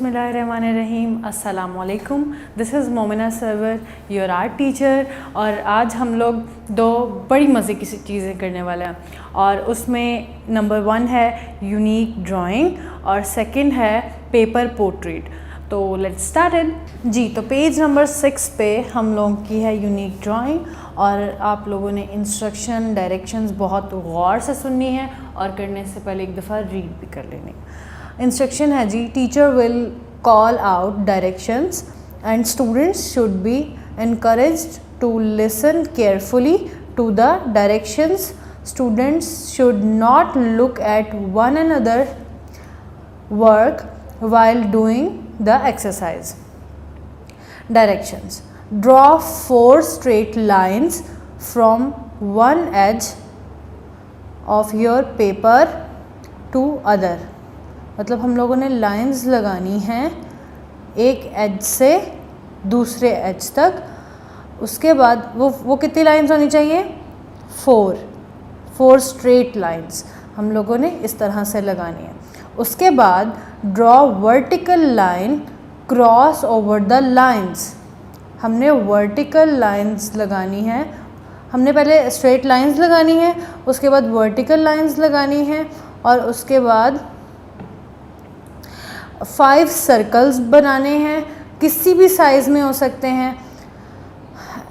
बिस्मिल्लाहिर्रहमानिर्रहीम, अस्सलाम वालेकुम। This is Momina Sarwar, your art teacher. और आज हम लोग दो बड़ी मज़े की चीज़ें करने वाले हैं, और उसमें नंबर 1 है यूनिक ड्राइंग और सेकंड है पेपर पोर्ट्रेट। तो लेट्स स्टार्ट। जी, तो पेज नंबर 6 पे हम लोगों की है यूनिक ड्राइंग, और आप लोगों ने इंस्ट्रक्शन डायरेक्शंस बहुत गौर से सुननी है और करने से पहले एक दफ़ा रीड भी कर लेनी। इंस्ट्रक्शन है जी, teacher will call out directions and students should be encouraged to listen carefully to the directions. Students should not look at one another work while doing the exercise. Directions: draw 4 straight lines from one edge of your paper to other. मतलब हम लोगों ने lines लगानी हैं एक as से दूसरे as तक। उसके बाद वो कितनी लाइंस होनी चाहिए? 4 स्ट्रेट लाइंस हम लोगों ने इस तरह से लगानी है। उसके बाद draw vertical line cross over the lines. हमने वर्टिकल लाइंस लगानी है, हमने पहले स्ट्रेट लाइंस लगानी है, उसके बाद वर्टिकल लाइंस लगानी है, और उसके बाद 5 सर्कल्स बनाने हैं, किसी भी साइज़ में हो सकते हैं,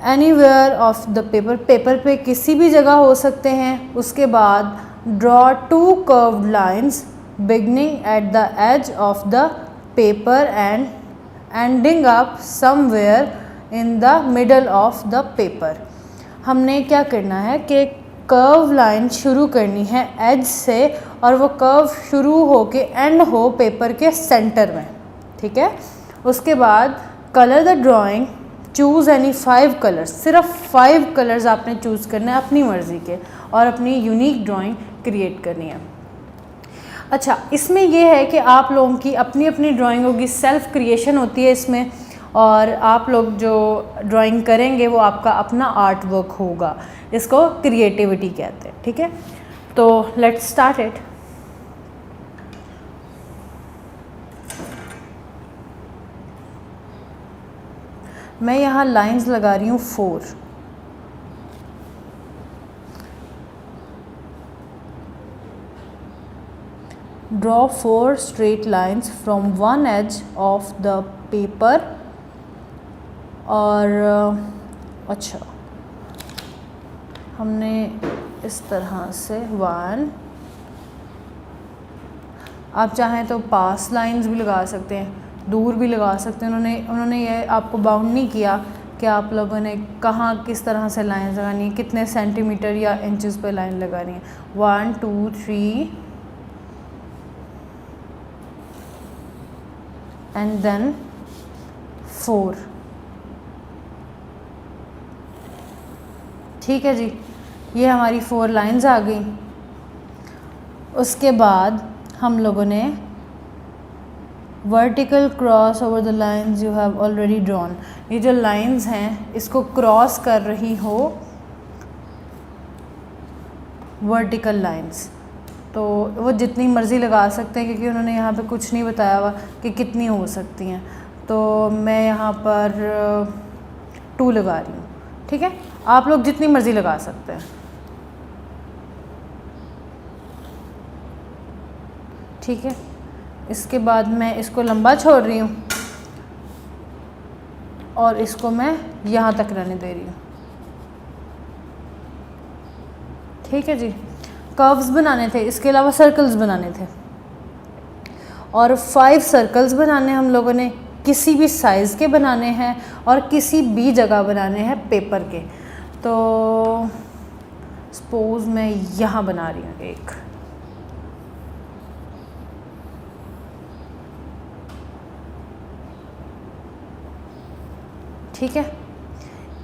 एनीवेयर ऑफ द पेपर पे किसी भी जगह हो सकते हैं। उसके बाद draw 2 curved lines beginning at the edge of the paper and ending up somewhere in the middle of the paper. हमने क्या करना है कि कर्व लाइन शुरू करनी है एज से, और वो कर्व शुरू हो के एंड हो पेपर के सेंटर में, ठीक है। उसके बाद colour the drawing, choose any 5 colours. सिर्फ 5 कलर्स आपने चूज़ करना है अपनी मर्ज़ी के, और अपनी यूनिक ड्राइंग क्रिएट करनी है। अच्छा, इसमें यह है कि आप लोगों की अपनी अपनी ड्राइंग होगी, सेल्फ क्रिएशन होती है इसमें, और आप लोग जो ड्राइंग करेंगे वो आपका अपना आर्ट वर्क होगा। इसको क्रिएटिविटी कहते हैं, ठीक है। तो लेट्स स्टार्ट इट। मैं यहाँ लाइंस लगा रही हूँ 4। Draw 4 straight lines from one edge of the paper. और अच्छा, हमने इस तरह से 1, आप चाहें तो पास लाइंस भी लगा सकते हैं, दूर भी लगा सकते हैं। उन्होंने ये आपको बाउंड नहीं किया कि आप लोगों ने कहाँ किस तरह से लाइन लगानी है, कितने सेंटीमीटर या इंचेस पे लाइन लगानी है। 1 2 3 एंड देन 4। ठीक है जी, ये हमारी 4 लाइंस आ गई। उसके बाद हम लोगों ने vertical cross over the lines you have already drawn. ये जो लाइंस हैं इसको क्रॉस कर रही हो वर्टिकल लाइंस, तो वो जितनी मर्ज़ी लगा सकते हैं, क्योंकि उन्होंने यहाँ पे कुछ नहीं बताया हुआ कि कितनी हो सकती हैं। तो मैं यहाँ पर 2 लगा रही हूँ, ठीक है। आप लोग जितनी मर्ज़ी लगा सकते हैं, ठीक है। इसके बाद मैं इसको लंबा छोड़ रही हूँ और इसको मैं यहाँ तक रहने दे रही हूँ, ठीक है जी। कर्व्स बनाने थे, इसके अलावा सर्कल्स बनाने थे, और 5 सर्कल्स बनाने हम लोगों ने, किसी भी साइज़ के बनाने हैं और किसी भी जगह बनाने हैं पेपर के। तो सपोज़ मैं यहाँ बना रही हूँ एक, ठीक है।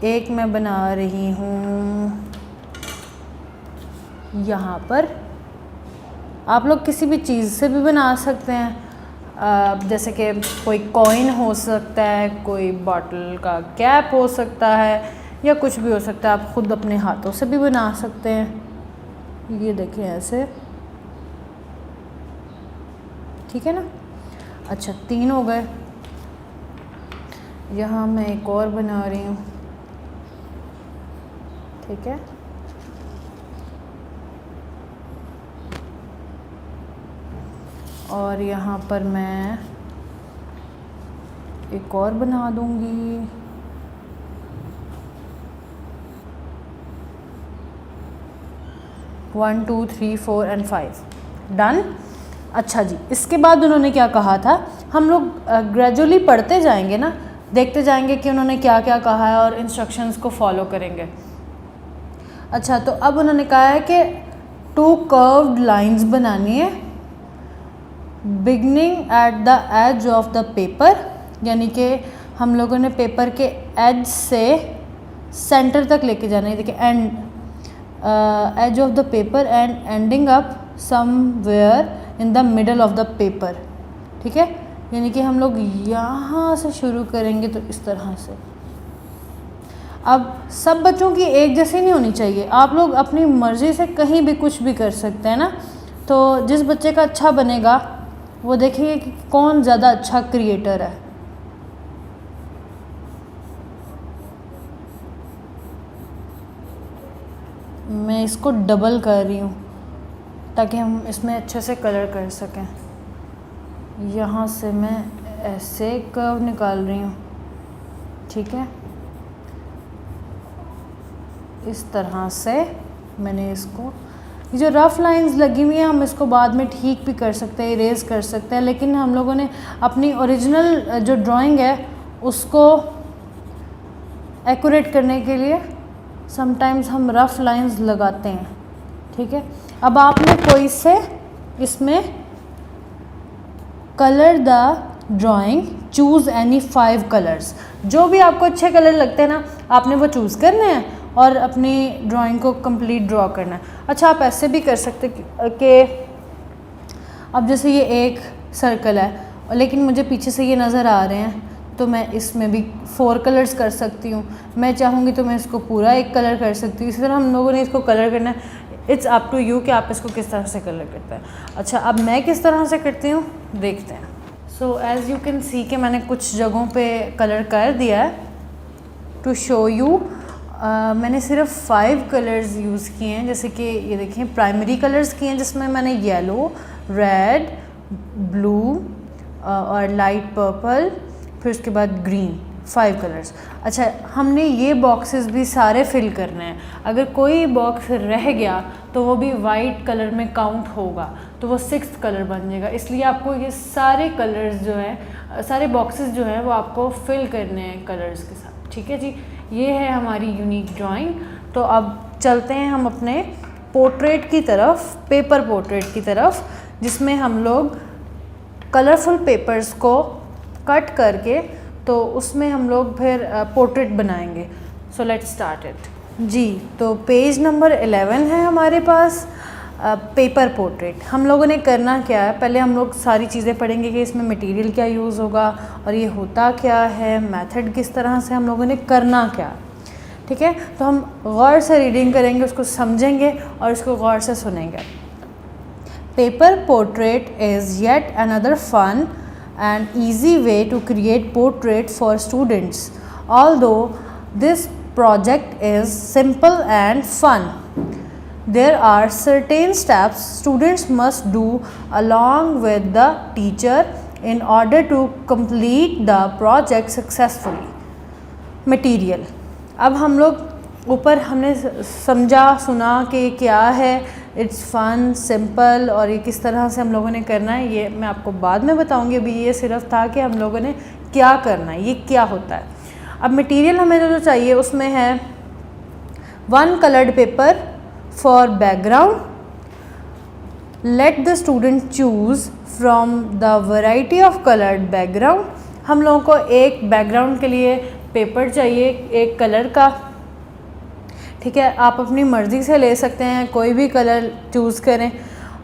एक मैं बना रही हूँ यहाँ पर। आप लोग किसी भी चीज़ से भी बना सकते हैं, जैसे कि कोई कॉइन हो सकता है, कोई बॉटल का कैप हो सकता है, या कुछ भी हो सकता है। आप ख़ुद अपने हाथों से भी बना सकते हैं। ये देखें ऐसे, ठीक है ना। अच्छा 3 हो गए। यहाँ मैं एक और बना रही हूँ, ठीक है। और यहाँ पर मैं एक और बना दूँगी। One, 2, 3, 4 and 5 done. अच्छा जी, इसके बाद उन्होंने क्या कहा था, हम लोग ग्रेजुअली पढ़ते जाएंगे ना, देखते जाएंगे कि उन्होंने क्या क्या कहा है और इंस्ट्रक्शंस को फॉलो करेंगे। अच्छा, तो अब उन्होंने कहा है कि 2 कर्व्ड लाइंस बनानी है beginning at the edge of the paper, यानी कि हम लोगों ने पेपर के एज से सेंटर तक लेके जाना है। देखिए and edge of the paper and ending up somewhere in the middle of the paper, ठीक है। यानी कि हम लोग यहाँ से शुरू करेंगे तो इस तरह से। अब सब बच्चों की एक जैसी नहीं होनी चाहिए, आप लोग अपनी मर्ज़ी से कहीं भी कुछ भी कर सकते हैं ना। तो जिस बच्चे का अच्छा बनेगा वो देखिए कि कौन ज़्यादा अच्छा क्रिएटर है। मैं इसको डबल कर रही हूँ ताकि हम इसमें अच्छे से कलर कर सकें। यहाँ से मैं ऐसे कर्व निकाल रही हूँ, ठीक है। इस तरह से मैंने इसको, जो रफ़ लाइंस लगी हुई हैं हम इसको बाद में ठीक भी कर सकते हैं, इरेज कर सकते हैं, लेकिन हम लोगों ने अपनी ओरिजिनल जो ड्राइंग है उसको एक्यूरेट करने के लिए समटाइम्स हम रफ़ लाइंस लगाते हैं, ठीक है। अब आपने कोई से इसमें colour the drawing, choose any 5 colours, जो भी आपको अच्छे कलर लगते हैं ना आपने वो चूज़ करने हैं और अपनी ड्राइंग को कंप्लीट ड्रॉ करना है। अच्छा, आप ऐसे भी कर सकते कि अब जैसे ये एक सर्कल है लेकिन मुझे पीछे से ये नज़र आ रहे हैं, तो मैं इसमें भी 4 कलर्स कर सकती हूँ। मैं चाहूँगी तो मैं इसको पूरा एक कलर कर सकती हूँ। इसी तरह हम लोगों ने इसको कलर करना है, इट्स अप टू यू कि आप इसको किस तरह से कलर करते हैं। अच्छा, अब मैं किस तरह से करती हूँ देखते हैं। So as you can see कि मैंने कुछ जगहों पे कलर कर दिया है। टू शो यू मैंने सिर्फ 5 कलर्स यूज़ किए हैं, जैसे कि ये देखें प्राइमरी कलर्स किए हैं जिसमें मैंने येलो, रेड, ब्लू और लाइट पर्पल, फिर उसके बाद ग्रीन, 5 कलर्स। अच्छा, हमने ये बॉक्सेस भी सारे फिल करने हैं। अगर कोई बॉक्स रह गया तो वो भी वाइट कलर में काउंट होगा, तो वो 6th कलर बन जाएगा। इसलिए आपको ये सारे कलर्स जो हैं, सारे बॉक्सेस जो हैं वो आपको फिल करने हैं कलर्स के साथ, ठीक है जी। ये है हमारी यूनिक ड्राइंग। तो अब चलते हैं हम अपने पोर्ट्रेट की तरफ, पेपर पोर्ट्रेट की तरफ, जिसमें हम लोग कलरफुल पेपर्स को कट करके तो उसमें हम लोग फिर पोर्ट्रेट बनाएंगे। सो लेट्स स्टार्ट इट जी। तो पेज नंबर 11 है हमारे पास, पेपर पोर्ट्रेट। हम लोगों ने करना क्या है, पहले हम लोग सारी चीज़ें पढ़ेंगे कि इसमें मटेरियल क्या यूज़ होगा और ये होता क्या है, मेथड किस तरह से हम लोगों ने करना क्या, ठीक है। तो हम गौर से रीडिंग करेंगे, उसको समझेंगे और उसको गौर से सुनेंगे। Paper portrait is yet another fun and easy way to create portrait for students. Although this project is simple and fun, there are certain steps students must do along with the teacher in order to complete the project successfully. Material, अब हम लोग ऊपर हमने समझा सुना कि क्या है, इट्स फन, सिंपल, और ये किस तरह से हम लोगों ने करना है ये मैं आपको बाद में बताऊंगी। अभी ये सिर्फ था कि हम लोगों ने क्या करना है, ये क्या होता है। अब मटेरियल हमें जो चाहिए उसमें है 1 coloured paper for background. Late the student choose from the variety of coloured background. हम लोगों को एक बैकग्राउंड के लिए पेपर चाहिए एक कलर का, ठीक है। आप अपनी मर्ज़ी से ले सकते हैं, कोई भी कलर चूज़ करें।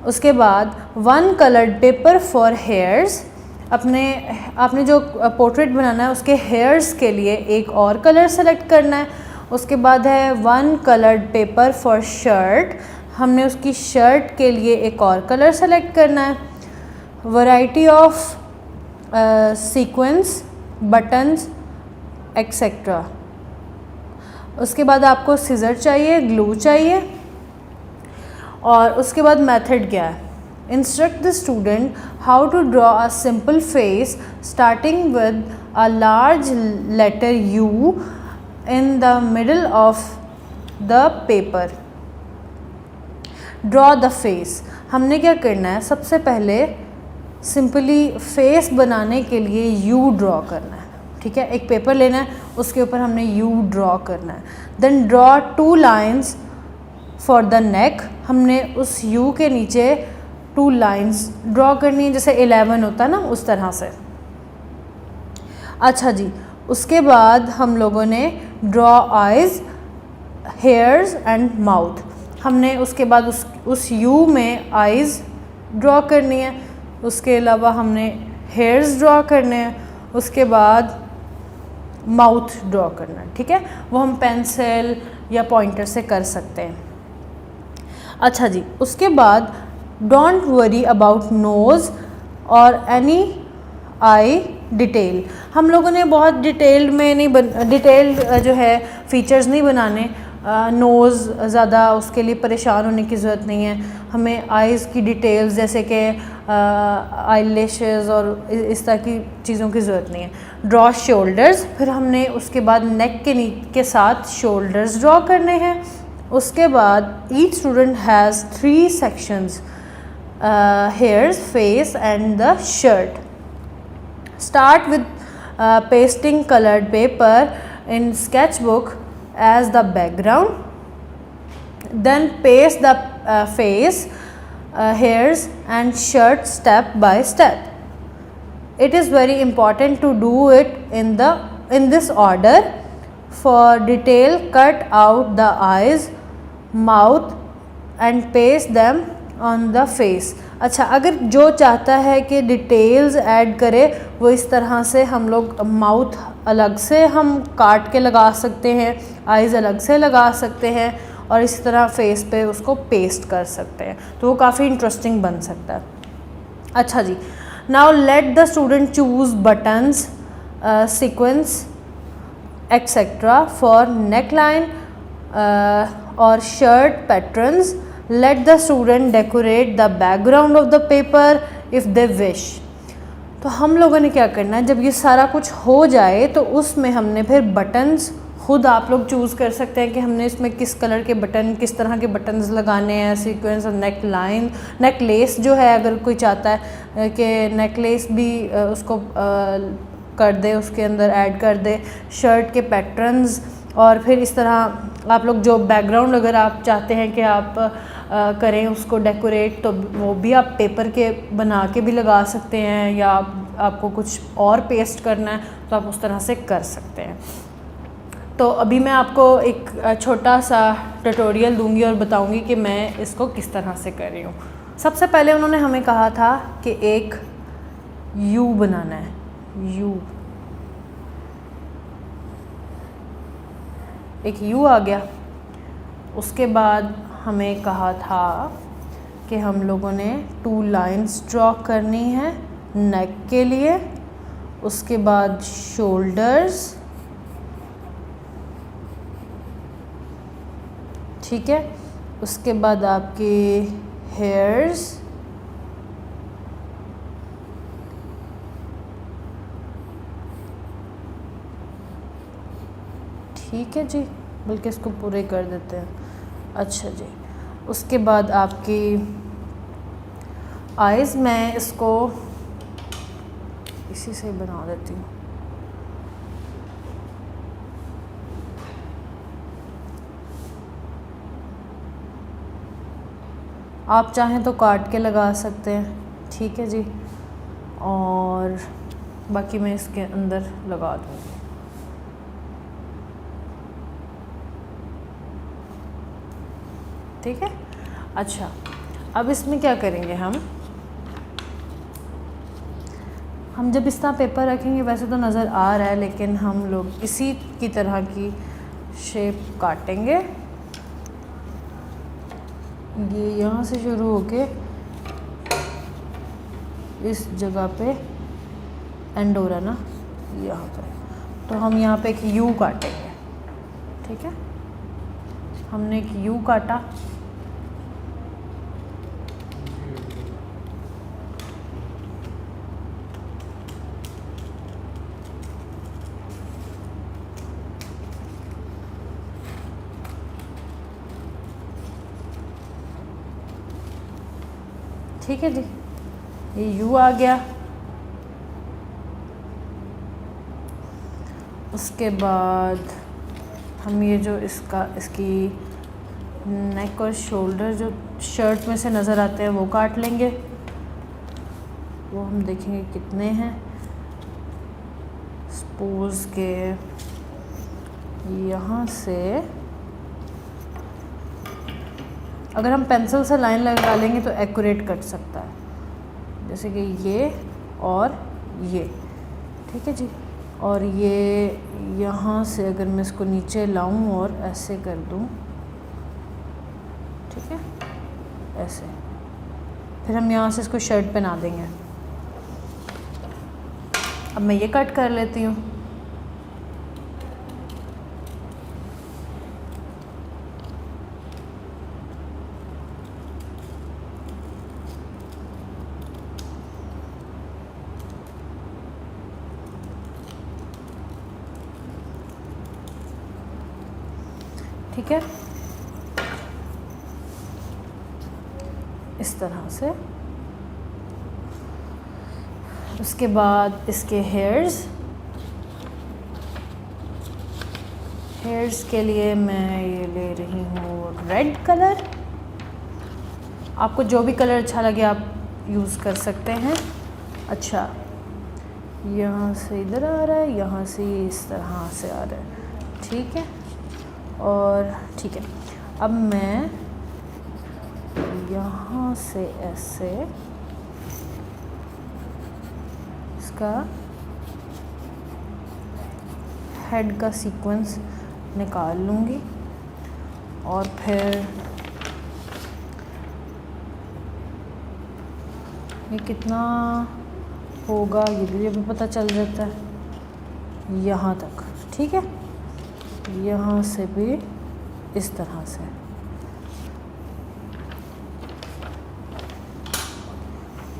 उसके बाद 1 कलर्ड पेपर फॉर हेयर्स। आपने जो पोर्ट्रेट बनाना है उसके हेयर्स के लिए एक और कलर सेलेक्ट करना है। उसके बाद है 1 कलर्ड पेपर फॉर शर्ट। हमने उसकी शर्ट के लिए एक और कलर सेलेक्ट करना है। Variety of sequence, buttons etcetera. उसके बाद आपको सीजर चाहिए, ग्लू चाहिए, और उसके बाद मेथड क्या है, instruct the student how to draw a simple face starting with a large letter U in the middle of the paper. Draw the face, हमने क्या करना है, सबसे पहले सिंपली फेस बनाने के लिए यू ड्रॉ करना है, ठीक है। एक पेपर लेना है, उसके ऊपर हमने यू ड्रॉ करना है। Then draw 2 lines for the neck, हमने उस यू के नीचे 2 लाइन्स ड्रॉ करनी है, जैसे 11 होता है ना, उस तरह से। अच्छा जी, उसके बाद हम लोगों ने draw eyes, hairs and mouth, हमने उसके बाद उस यू में आइज़ ड्रॉ करनी है, उसके अलावा हमने हेयर्स ड्रॉ करने हैं, उसके बाद माउथ ड्रॉ करना है, ठीक है। वो हम पेंसिल या पॉइंटर से कर सकते हैं। अच्छा जी, उसके बाद डोंट वरी अबाउट नोज़ और एनी आई डिटेल, हम लोगों ने बहुत डिटेल्ड में नहीं डिटेल्ड जो है फीचर्स नहीं बनाने, नोज़ ज़्यादा उसके लिए परेशान होने की ज़रूरत नहीं है, हमें आइज़ की डिटेल्स जैसे कि आईलैशेस और इस तरह की चीज़ों की ज़रूरत नहीं है। ड्रॉ शोल्डर्स, फिर हमने उसके बाद नेक के साथ शोल्डर्स ड्रॉ करने हैं। उसके बाद each student has 3 sections, hairs, face and the shirt. Start with pasting colored paper in sketchbook as the background. Then paste the face, hairs and shirt step by step. It is very important to do it in this order. For detail, cut out the eyes, mouth and paste them on the face. अच्छा, अगर जो चाहता है कि details add करे, वो इस तरह से हम लोग माउथ अलग से हम काट के लगा सकते हैं, आइज़ अलग से लगा सकते हैं, और इस तरह फेस पे उसको पेस्ट कर सकते हैं, तो वो काफ़ी इंटरेस्टिंग बन सकता है। अच्छा जी, now let the student choose buttons, sequence etcetera for neckline और shirt patterns. Let the student decorate the background of the paper if they wish. तो हम लोगों ने क्या करना है, जब ये सारा कुछ हो जाए तो उसमें हमने फिर बटन्स खुद आप लोग चूज़ कर सकते हैं कि हमने इसमें किस कलर के बटन, किस तरह के बटन्स लगाने हैं, सीक्वेंस और नेक लाइन, नेक लेस जो है, अगर कोई चाहता है कि नेक लेस भी उसको कर दे, उसके अंदर ऐड कर दे, शर्ट के पैटर्न्स, और फिर इस तरह आप लोग जो बैकग्राउंड अगर आप चाहते हैं कि आप करें उसको डेकोरेट, तो वो भी आप पेपर के बना के भी लगा सकते हैं, या आपको कुछ और पेस्ट करना है तो आप उस तरह से कर सकते हैं। तो अभी मैं आपको एक छोटा सा ट्यूटोरियल दूंगी और बताऊंगी कि मैं इसको किस तरह से कर रही हूँ। सबसे पहले उन्होंने हमें कहा था कि एक यू बनाना है, यू, एक यू आ गया। उसके बाद हमें कहा था कि हम लोगों ने 2 लाइन्स ड्रॉ करनी है नेक के लिए, उसके बाद शोल्डर्स, ठीक है, उसके बाद आपके हेयर्स, ठीक है जी, बल्कि इसको पूरे कर देते हैं। अच्छा जी, उसके बाद आपकी आइज़, मैं इसको इसी से बना देती हूँ। आप चाहें तो काट के लगा सकते हैं, ठीक है जी, और बाकी मैं इसके अंदर लगा दूँगी। ठीक है। अच्छा, अब इसमें क्या करेंगे, हम जब इस तरह पेपर रखेंगे, वैसे तो नज़र आ रहा है, लेकिन हम लोग इसी की तरह की शेप काटेंगे। ये यहाँ से शुरू होके इस जगह पे एंड हो रहा है ना यहाँ पे, तो हम यहाँ पे एक यू काटेंगे। ठीक है, हमने एक यू काटा, ठीक है जी, ये यू आ गया। उसके बाद हम ये जो इसकी नेक और शोल्डर जो शर्ट में से नज़र आते हैं वो काट लेंगे। वो हम देखेंगे कितने हैं। सपोज के यहाँ से अगर हम पेंसिल से लाइन लगा लेंगे तो एक्यूरेट कट सकता है, जैसे कि ये और ये। ठीक है जी, और ये यहाँ से अगर मैं इसको नीचे लाऊं और ऐसे कर दूं, ठीक है, ऐसे, फिर हम यहाँ से इसको शर्ट पहना देंगे। अब मैं ये कट कर लेती हूँ। ठीक है, इस तरह से। उसके बाद इसके हेयर्स के लिए मैं ये ले रही हूँ रेड कलर। आपको जो भी कलर अच्छा लगे आप यूज़ कर सकते हैं। अच्छा, यहाँ से इधर आ रहा है, यहाँ से इस तरह से आ रहा है। ठीक है, और ठीक है, अब मैं यहाँ से ऐसे इसका हेड का सीक्वेंस निकाल लूँगी और फिर ये कितना होगा ये भी पता चल जाता है यहाँ तक। ठीक है, यहाँ से भी इस तरह से।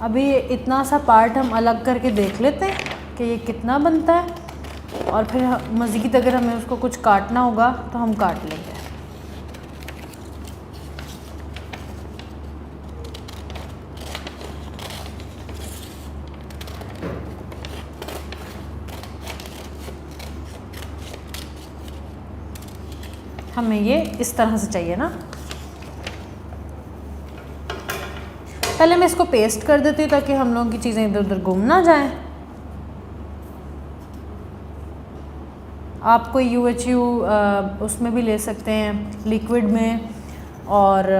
अभी इतना सा पार्ट हम अलग करके देख लेते हैं कि ये कितना बनता है, और फिर मज़ीद अगर हमें उसको कुछ काटना होगा तो हम काट लेंगे। हमें ये इस तरह से चाहिए ना। पहले मैं इसको पेस्ट कर देती हूँ ताकि हम लोगों की चीज़ें इधर उधर गुम ना जाएं। आप कोई UHU उसमें भी ले सकते हैं, लिक्विड में, और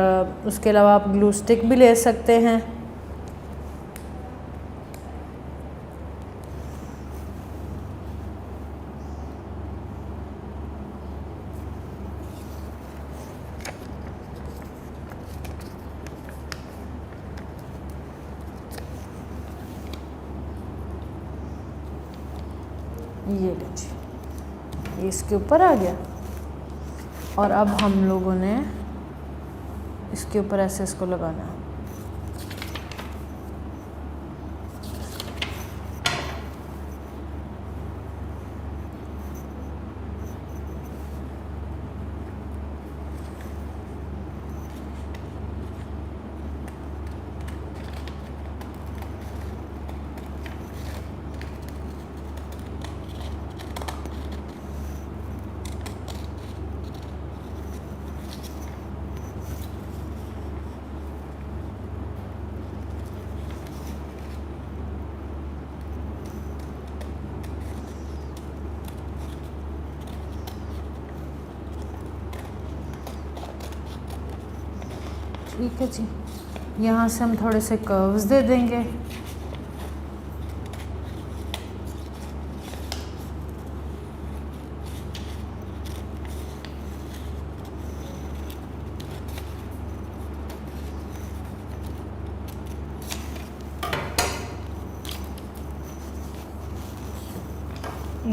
उसके अलावा आप ग्लू स्टिक भी ले सकते हैं। ये लीजिए, ये इसके ऊपर आ गया, और अब हम लोगों ने इसके ऊपर ऐसे इसको लगाना है। ठीक है जी, यहाँ से हम थोड़े से कर्व्स दे देंगे।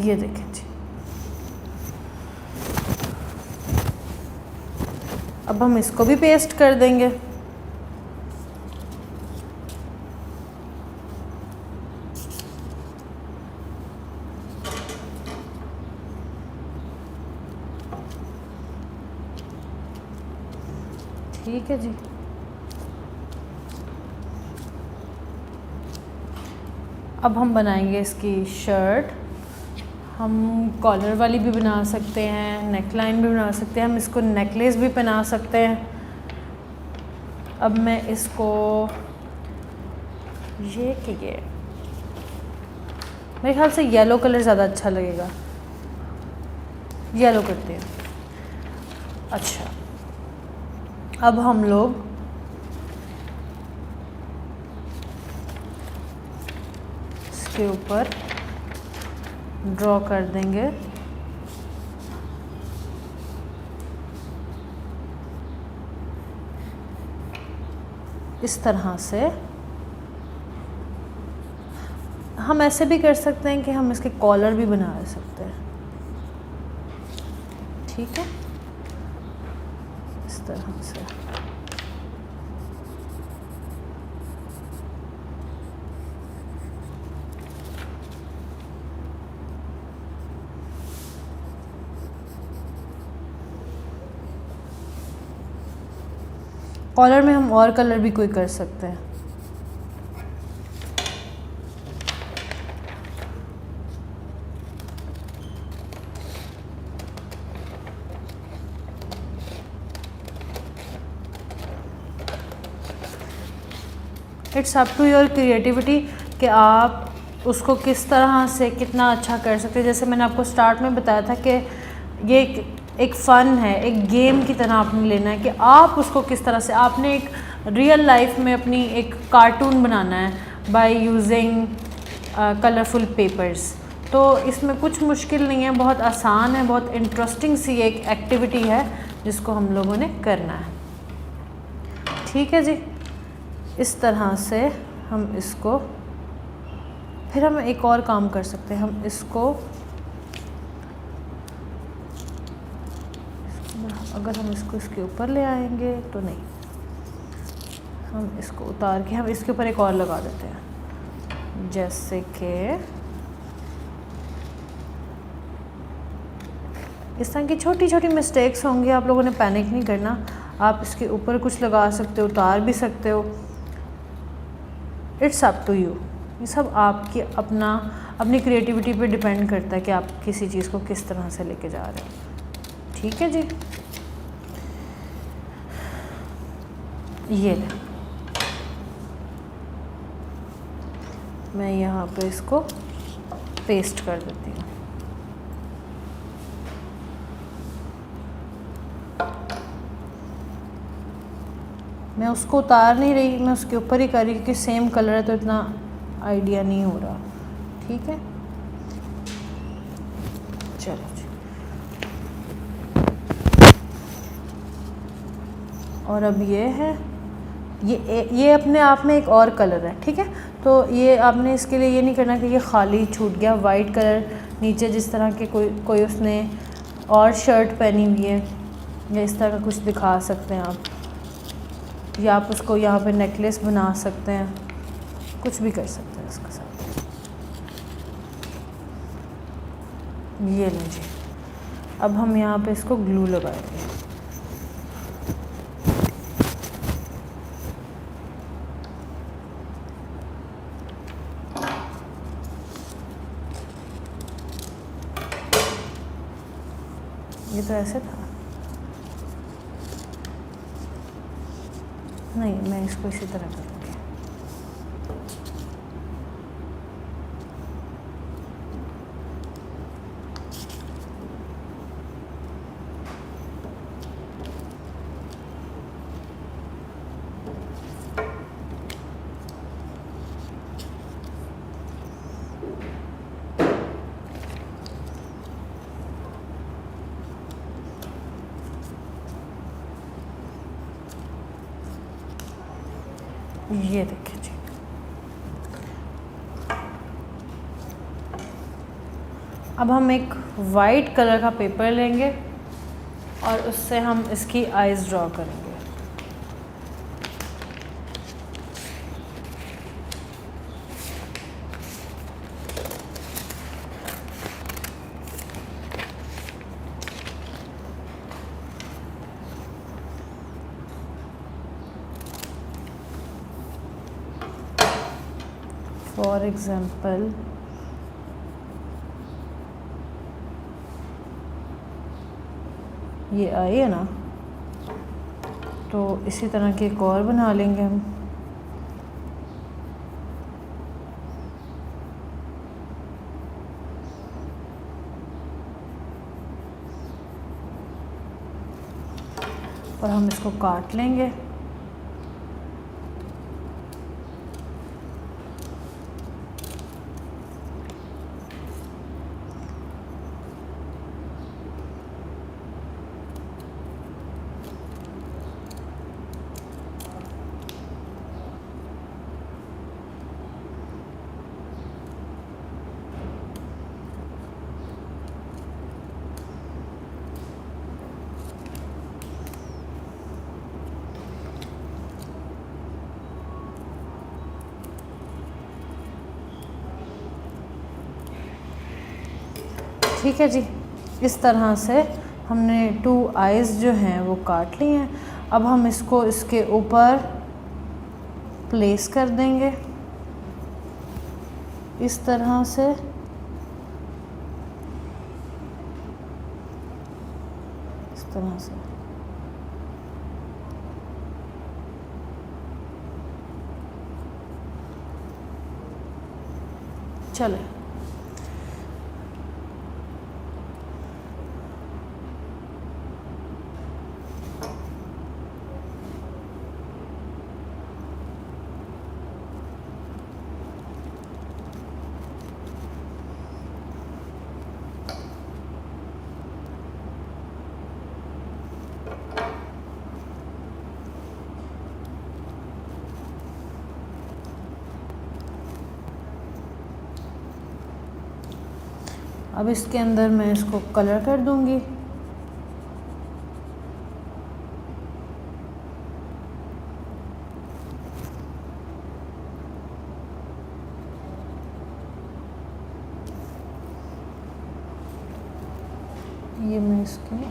ये देखें जी। अब हम इसको भी पेस्ट कर देंगे। ठीक है जी। अब हम बनाएंगे इसकी शर्ट। हम कॉलर वाली भी बना सकते हैं, नेक लाइन भी बना सकते हैं, हम इसको नेकलेस भी पहना सकते हैं। अब मैं इसको ये मेरे ख्याल से येलो कलर ज़्यादा अच्छा लगेगा, येलो करते हैं। अच्छा, अब हम लोग इसके ऊपर ड्रॉ कर देंगे इस तरह से। हम ऐसे भी कर सकते हैं कि हम इसके कॉलर भी बना सकते हैं। ठीक है, इस तरह से। कॉलर में हम और कलर भी कोई कर सकते हैं। It's up to your creativity कि आप उसको किस तरह से कितना अच्छा कर सकते हैं। जैसे मैंने आपको स्टार्ट में बताया था कि ये एक फ़न है, एक गेम की तरह आपने लेना है कि आप उसको किस तरह से, आपने एक रियल लाइफ में अपनी एक कार्टून बनाना है बाय यूजिंग कलरफुल पेपर्स। तो इसमें कुछ मुश्किल नहीं है, बहुत आसान है, बहुत इंटरेस्टिंग सी एक एक्टिविटी है जिसको हम लोगों ने करना है। ठीक है जी, इस तरह से हम इसको, फिर हम एक और काम कर सकते हैं। हम इसको अगर हम इसको इसके ऊपर ले आएंगे तो नहीं, हम इसको उतार के हम इसके ऊपर एक और लगा देते हैं। जैसे कि इस तरह की छोटी छोटी मिस्टेक्स होंगी, आप लोगों ने पैनिक नहीं करना। आप इसके ऊपर कुछ लगा सकते हो, उतार भी सकते हो। It's up to you. ये सब आपकी अपनी क्रिएटिविटी पे डिपेंड करता है कि आप किसी चीज़ को किस तरह से लेके जा रहे हो। ठीक है जी, ये मैं यहाँ पे इसको पेस्ट कर देती हूँ। मैं उसको उतार नहीं रही, मैं उसके ऊपर ही कर रही क्योंकि सेम कलर है तो इतना आइडिया नहीं हो रहा। ठीक है, चलो जी। और अब ये है, ये अपने आप में एक और कलर है। ठीक है, तो ये आपने इसके लिए ये नहीं करना कि ये खाली छूट गया। वाइट कलर नीचे जिस तरह के कोई उसने और शर्ट पहनी हुई है या इस तरह का कुछ दिखा सकते हैं आप, या आप उसको यहाँ पे नेकलेस बना सकते हैं, कुछ भी कर सकते हैं इसके साथ। ये लीजिए, अब हम यहाँ पे इसको ग्लू लगाएंगे। ये तो ऐसे था, नहीं मैं इसको इसी तरह करूँगी। ये देखिए जी, अब हम एक वाइट कलर का पेपर लेंगे और उससे हम इसकी आइज़ ड्रॉ करेंगे। फॉर एग्ज़ाम्पल ये आई है ना, तो इसी तरह की एक और बना लेंगे हम। और हम इसको काट लेंगे। ठीक है जी, इस तरह से हमने 2 आइज़ जो हैं वो काट ली हैं। अब हम इसको इसके ऊपर प्लेस कर देंगे इस तरह से। इस तरह से चले। अब इसके अंदर मैं इसको कलर कर दूंगी। ये मैं इसके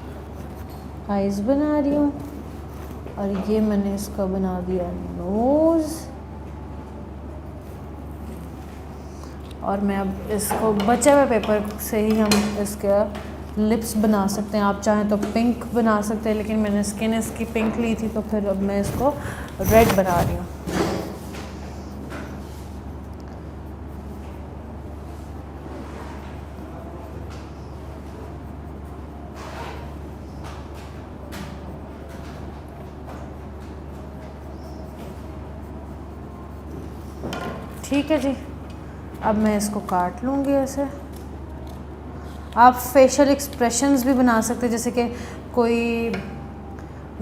आइज़ बना रही हूँ और ये मैंने इसका बना दिया नोज़। और मैं अब इसको बचे हुए पेपर से ही हम इसके लिप्स बना सकते हैं। आप चाहें तो पिंक बना सकते हैं, लेकिन मैंने स्किन इसकी पिंक ली थी तो फिर अब मैं इसको रेड बना रही हूँ। ठीक है जी, अब मैं इसको काट लूँगी ऐसे। आप फेशियल एक्सप्रेशंस भी बना सकते हैं, जैसे कि कोई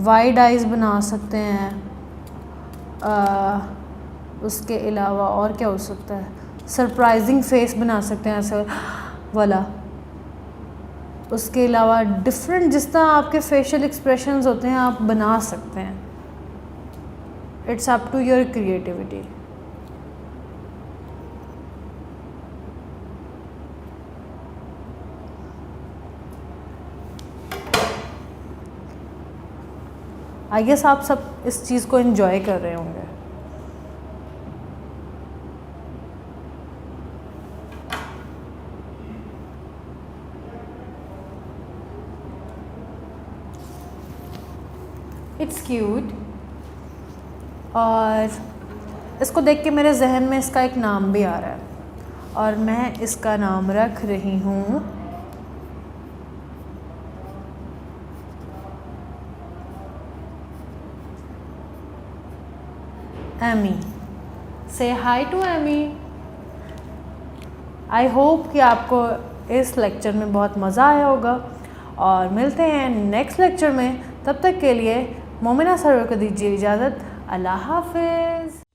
वाइड आइज़ बना सकते हैं। उसके अलावा और क्या हो सकता है, सरप्राइजिंग फेस बना सकते हैं ऐसे वाला। उसके अलावा डिफरेंट जिस तरह आपके फेशियल एक्सप्रेशंस होते हैं आप बना सकते हैं। It's up to your creativity. I guess आप सब इस चीज़ को एंजॉय कर रहे होंगे। It's cute. और इसको देख के मेरे जहन में इसका एक नाम भी आ रहा है और मैं इसका नाम रख रही हूँ एमी। से hi to Amy. I hope कि आपको इस लेक्चर में बहुत मज़ा आया होगा और मिलते हैं नेक्स्ट लेक्चर में। तब तक के लिए मोमिना सरोवर को दीजिए इजाज़त। अल्लाह हाफिज़।